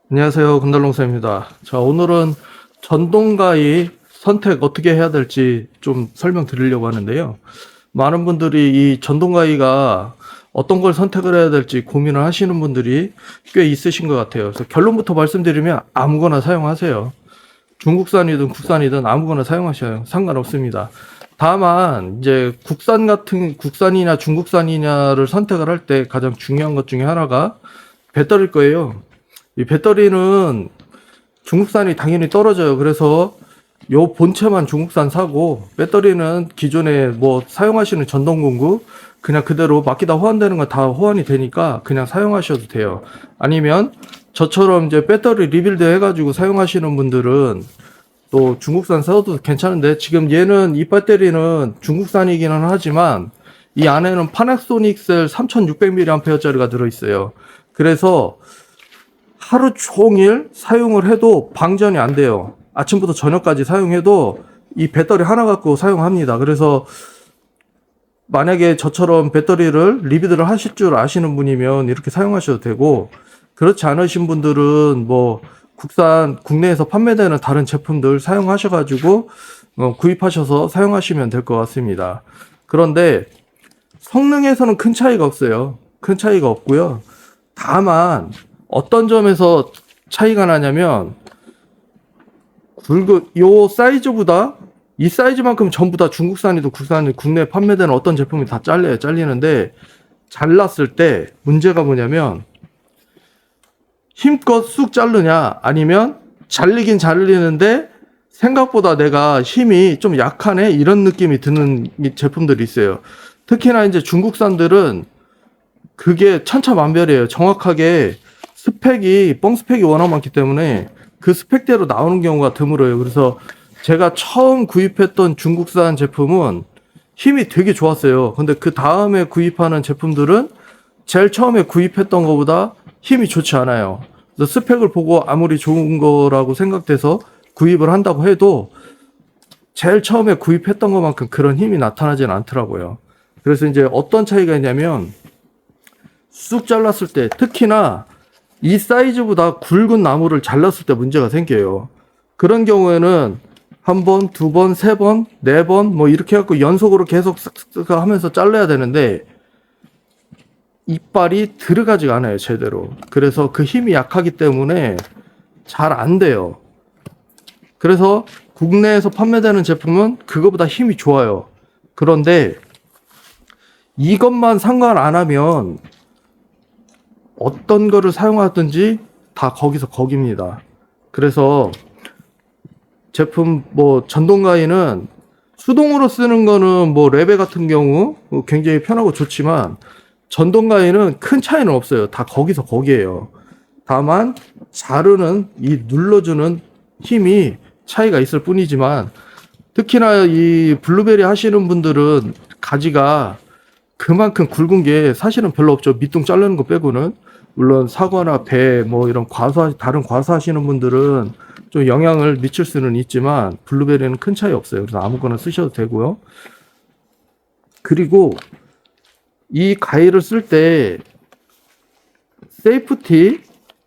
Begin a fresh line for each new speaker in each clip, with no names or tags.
안녕하세요. 금달롱쌤입니다. 자, 오늘은 전동가위 선택 어떻게 해야 될지 좀 설명드리려고 하는데요. 많은 분들이 이 전동가위가 어떤 걸 선택을 해야 될지 고민을 하시는 분들이 꽤 있으신 것 같아요. 그래서 결론부터 말씀드리면 아무거나 사용하세요. 중국산이든 국산이든 아무거나 사용하셔요. 상관없습니다. 다만 이제 국산이냐 중국산이냐를 선택을 할 때 가장 중요한 것 중에 하나가 배터리일 거예요. 이 배터리는 중국산이 당연히 떨어져요. 그래서 요 본체만 중국산 사고 배터리는 기존에 뭐 사용하시는 전동공구 그냥 그대로 맡기다 호환되는 거 다 호환이 되니까 그냥 사용하셔도 돼요. 아니면 저처럼 이제 배터리 리빌드 해가지고 사용하시는 분들은 또 중국산 써도 괜찮은데 지금 얘는 이 배터리는 중국산이기는 하지만 이 안에는 파나소닉 셀 3600mAh짜리가 들어있어요. 그래서 하루 종일 사용을 해도 방전이 안 돼요. 아침부터 저녁까지 사용해도 이 배터리 하나 갖고 사용합니다. 그래서 만약에 저처럼 배터리를 리비드를 하실 줄 아시는 분이면 이렇게 사용하셔도 되고, 그렇지 않으신 분들은 뭐 국내에서 판매되는 다른 제품들 사용하셔가지고 구입하셔서 사용하시면 될 것 같습니다. 그런데 성능에서는 큰 차이가 없어요. 큰 차이가 없고요. 다만 어떤 점에서 차이가 나냐면 요 사이즈보다 이 사이즈만큼 전부 다 중국산이든 국산이든 국내에 판매되는 어떤 제품이 다 잘리는데 잘랐을 때 문제가 뭐냐면 힘껏 쑥 자르냐 아니면 잘리긴 잘리는데 생각보다 내가 힘이 좀 약하네 이런 느낌이 드는 제품들이 있어요. 특히나 이제 중국산들은 그게 천차만별이에요. 정확하게 뻥 스펙이 워낙 많기 때문에 그 스펙대로 나오는 경우가 드물어요. 그래서 제가 처음 구입했던 중국산 제품은 힘이 되게 좋았어요. 근데 그 다음에 구입하는 제품들은 제일 처음에 구입했던 것보다 힘이 좋지 않아요. 그래서 스펙을 보고 아무리 좋은 거라고 생각돼서 구입을 한다고 해도 제일 처음에 구입했던 것만큼 그런 힘이 나타나진 않더라고요. 그래서 이제 어떤 차이가 있냐면 쑥 잘랐을 때 특히나 이 사이즈보다 굵은 나무를 잘랐을 때 문제가 생겨요. 그런 경우에는 한 번, 두 번, 세 번, 네 번, 뭐 이렇게 해갖고 연속으로 계속 쓱쓱 하면서 잘라야 되는데 이빨이 들어가지가 않아요, 제대로. 그래서 그 힘이 약하기 때문에 잘 안 돼요. 그래서 국내에서 판매되는 제품은 그거보다 힘이 좋아요. 그런데 이것만 상관 안 하면 어떤 거를 사용하든지 다 거기서 거기입니다. 그래서 제품 뭐 전동가위는 수동으로 쓰는 거는 뭐 레베 같은 경우 굉장히 편하고 좋지만 전동가위는 큰 차이는 없어요. 다 거기서 거기에요. 다만 자르는 이 눌러주는 힘이 차이가 있을 뿐이지만 특히나 이 블루베리 하시는 분들은 가지가 그만큼 굵은 게 사실은 별로 없죠. 밑둥 자르는 거 빼고는. 물론 사과나 배 뭐 이런 다른 과수하시는 분들은 좀 영향을 미칠 수는 있지만 블루베리는 큰 차이 없어요. 그래서 아무거나 쓰셔도 되고요. 그리고 이 가위를 쓸 때 세이프티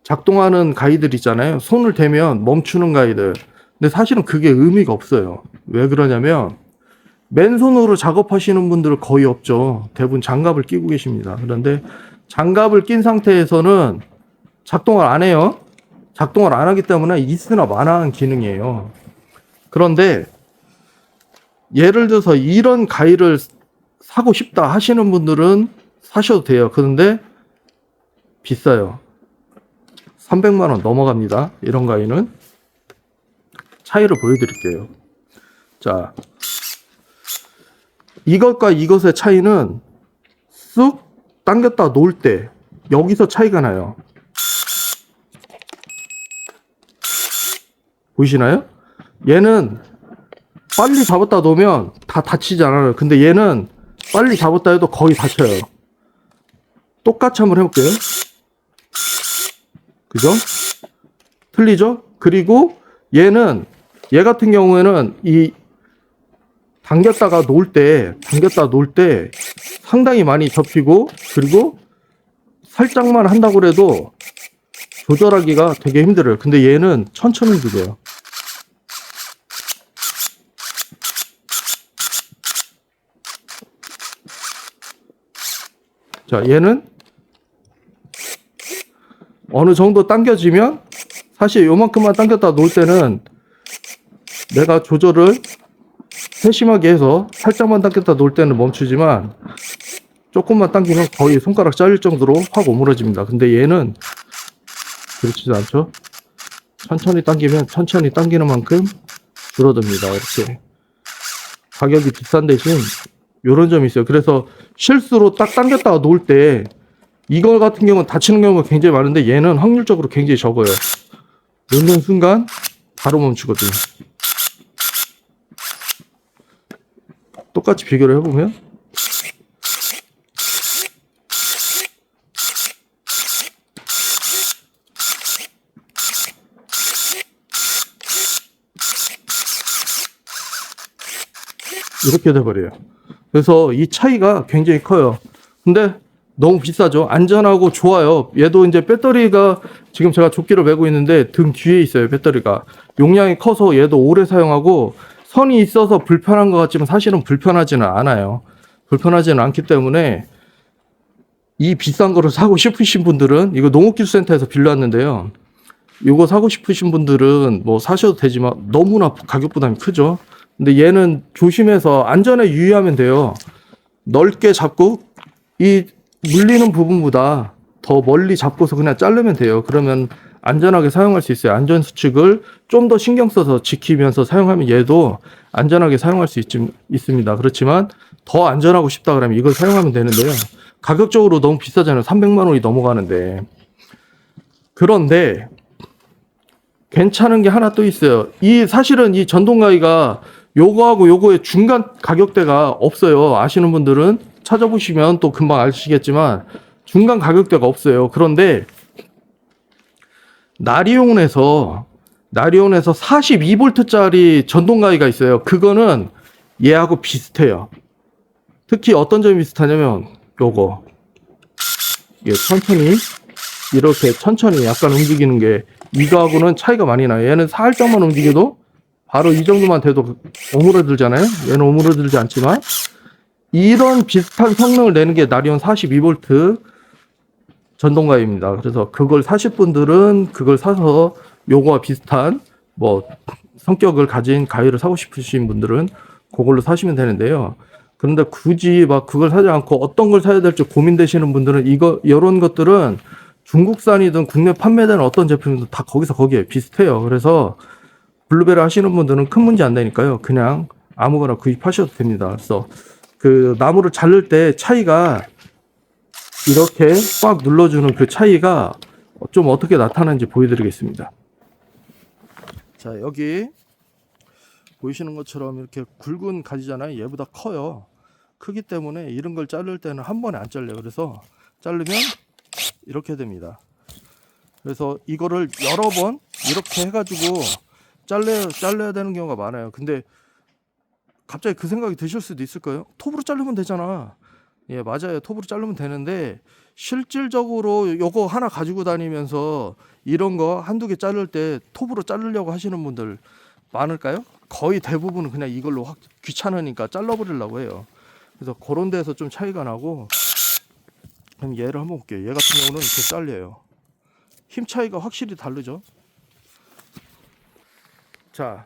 작동하는 가위들 있잖아요. 손을 대면 멈추는 가위들. 근데 사실은 그게 의미가 없어요. 왜 그러냐면 맨손으로 작업하시는 분들은 거의 없죠. 대부분 장갑을 끼고 계십니다. 그런데 장갑을 낀 상태에서는 작동을 안 해요. 작동을 안 하기 때문에 있으나 마나한 기능이에요. 그런데 예를 들어서 이런 가위를 사고 싶다 하시는 분들은 사셔도 돼요. 그런데 비싸요. 300만 원 넘어갑니다. 이런 가위는. 차이를 보여드릴게요. 자, 이것과 이것의 차이는 쑥 당겼다 놓을 때 여기서 차이가 나요. 보이시나요? 얘는 빨리 잡았다 놓으면 다 다치지 않아요. 근데 얘는 빨리 잡았다 해도 거의 다쳐요. 똑같이 한번 해볼게요. 그죠? 틀리죠? 그리고 얘 같은 경우에는 이 당겼다 놓을 때 상당히 많이 접히고, 그리고 살짝만 한다고 해도 조절하기가 되게 힘들어요. 근데 얘는 천천히 움직여요. 자, 얘는 어느 정도 당겨지면, 사실 요만큼만 당겼다 놓을 때는 내가 조절을 세심하게 해서 살짝만 당겼다 놓을 때는 멈추지만, 조금만 당기면 거의 손가락 잘릴 정도로 확 오므러집니다. 근데 얘는 그렇지도 않죠. 천천히 당기면 천천히 당기는 만큼 줄어듭니다. 이렇게 가격이 비싼 대신 이런 점이 있어요. 그래서 실수로 딱 당겼다가 놓을 때 이거 같은 경우는 다치는 경우가 굉장히 많은데, 얘는 확률적으로 굉장히 적어요. 놓는 순간 바로 멈추거든요. 똑같이 비교를 해보면 이렇게 돼버려요. 그래서 이 차이가 굉장히 커요. 근데 너무 비싸죠. 안전하고 좋아요. 얘도 이제 배터리가, 지금 제가 조끼를 메고 있는데 등 뒤에 있어요. 배터리가 용량이 커서 얘도 오래 사용하고, 선이 있어서 불편한 것 같지만 사실은 불편하지는 않아요. 불편하지는 않기 때문에 이 비싼 거를 사고 싶으신 분들은, 이거 농업기술센터에서 빌려왔는데요, 이거 사고 싶으신 분들은 뭐 사셔도 되지만 너무나 가격 부담이 크죠. 근데 얘는 조심해서 안전에 유의하면 돼요. 넓게 잡고 이 물리는 부분보다 더 멀리 잡고서 그냥 자르면 돼요. 그러면 안전하게 사용할 수 있어요. 안전 수칙을 좀 더 신경 써서 지키면서 사용하면 얘도 안전하게 사용할 수 있습니다. 그렇지만 더 안전하고 싶다 그러면 이걸 사용하면 되는데요. 가격적으로 너무 비싸잖아요. 300만 원이 넘어가는데. 그런데 괜찮은 게 하나 또 있어요. 사실은 이 전동가위가 요거하고 요거의 중간 가격대가 없어요. 아시는 분들은 찾아보시면 또 금방 아시겠지만 중간 가격대가 없어요. 그런데 나리온에서 42V짜리 전동가위가 있어요. 그거는 얘하고 비슷해요. 특히 어떤 점이 비슷하냐면 요거, 이게 이렇게 천천히 약간 움직이는 게 이거하고는 차이가 많이 나요. 얘는 살짝만 움직여도 바로 이 정도만 돼도 오므러들잖아요. 얘는 오므러들지 않지만, 이런 비슷한 성능을 내는 게 나리온 42V 전동가위입니다. 그래서 그걸 사실 분들은 그걸 사서 요거와 비슷한 뭐 성격을 가진 가위를 사고 싶으신 분들은 그걸로 사시면 되는데요. 그런데 굳이 막 그걸 사지 않고 어떤 걸 사야 될지 고민되시는 분들은 이런 것들은 중국산이든 국내 판매되는 어떤 제품이든 다 거기에 비슷해요. 그래서 블루베리 하시는 분들은 큰 문제 안 되니까요. 그냥 아무거나 구입하셔도 됩니다. 그래서 그 나무를 자를 때 차이가, 이렇게 꽉 눌러주는 그 차이가 좀 어떻게 나타나는지 보여드리겠습니다. 자, 여기 보이시는 것처럼 이렇게 굵은 가지잖아요. 얘보다 커요. 크기 때문에 이런 걸 자를 때는 한 번에 안 잘려요. 그래서 자르면 이렇게 됩니다. 그래서 이거를 여러 번 이렇게 해가지고 잘라야 되는 경우가 많아요. 근데 갑자기 그 생각이 드실 수도 있을 거예요. 톱으로 자르면 되잖아. 예, 맞아요. 톱으로 자르면 되는데, 실질적으로 요거 하나 가지고 다니면서 이런 거 한두 개 자를 때 톱으로 자르려고 하시는 분들 많을까요? 거의 대부분은 그냥 이걸로 확 귀찮으니까 잘라버리려고 해요. 그래서 그런 데서 좀 차이가 나고, 그럼 얘를 한번 볼게요. 얘 같은 경우는 이렇게 잘려요. 힘 차이가 확실히 다르죠. 자,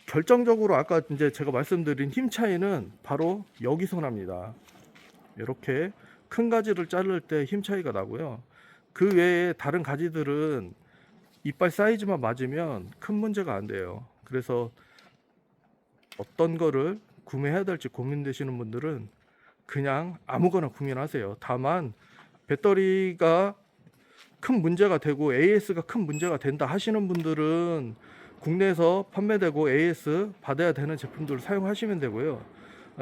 결정적으로 아까 이제 제가 말씀드린 힘 차이는 바로 여기서 납니다. 이렇게 큰 가지를 자를 때 힘 차이가 나고요. 그 외에 다른 가지들은 이빨 사이즈만 맞으면 큰 문제가 안 돼요. 그래서 어떤 거를 구매해야 될지 고민되시는 분들은 그냥 아무거나 구매하세요. 다만 배터리가 큰 문제가 되고 AS가 큰 문제가 된다 하시는 분들은 국내에서 판매되고 AS 받아야 되는 제품들을 사용하시면 되고요.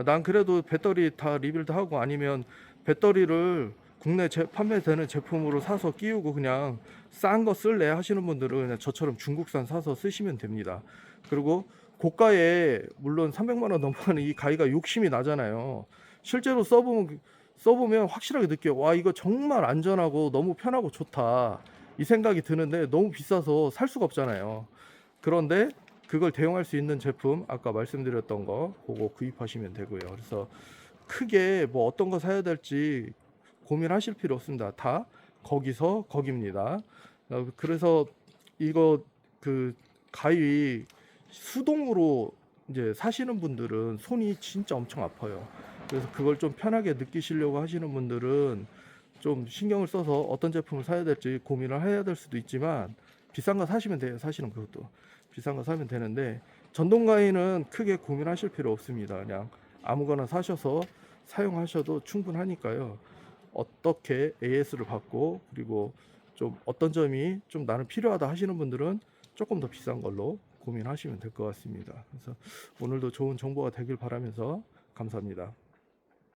난 그래도 배터리 다 리빌드 하고, 아니면 배터리를 국내 판매되는 제품으로 사서 끼우고 그냥 싼 거 쓸래 하시는 분들은 그냥 저처럼 중국산 사서 쓰시면 됩니다. 그리고 고가에 물론 300만 원 넘어가는 이 가위가 욕심이 나잖아요. 실제로 써보면 확실하게 느껴요. 와, 이거 정말 안전하고 너무 편하고 좋다. 이 생각이 드는데 너무 비싸서 살 수가 없잖아요. 그런데 그걸 대용할 수 있는 제품 아까 말씀드렸던 거 그거 구입하시면 되고요. 그래서 크게 뭐 어떤 거 사야 될지 고민하실 필요 없습니다. 다 거기서 거기입니다. 그래서 이거 그 가위 수동으로 이제 사시는 분들은 손이 진짜 엄청 아파요. 그래서 그걸 좀 편하게 느끼시려고 하시는 분들은 좀 신경을 써서 어떤 제품을 사야 될지 고민을 해야 될 수도 있지만 비싼 거 사시면 돼요. 사실은 그것도 비싼 거 사면 되는데 전동 가위는 크게 고민하실 필요 없습니다. 그냥 아무거나 사셔서 사용하셔도 충분하니까요. 어떻게 AS를 받고 그리고 좀 어떤 점이 좀 나는 필요하다 하시는 분들은 조금 더 비싼 걸로 고민하시면 될 것 같습니다. 그래서 오늘도 좋은 정보가 되길 바라면서 감사합니다.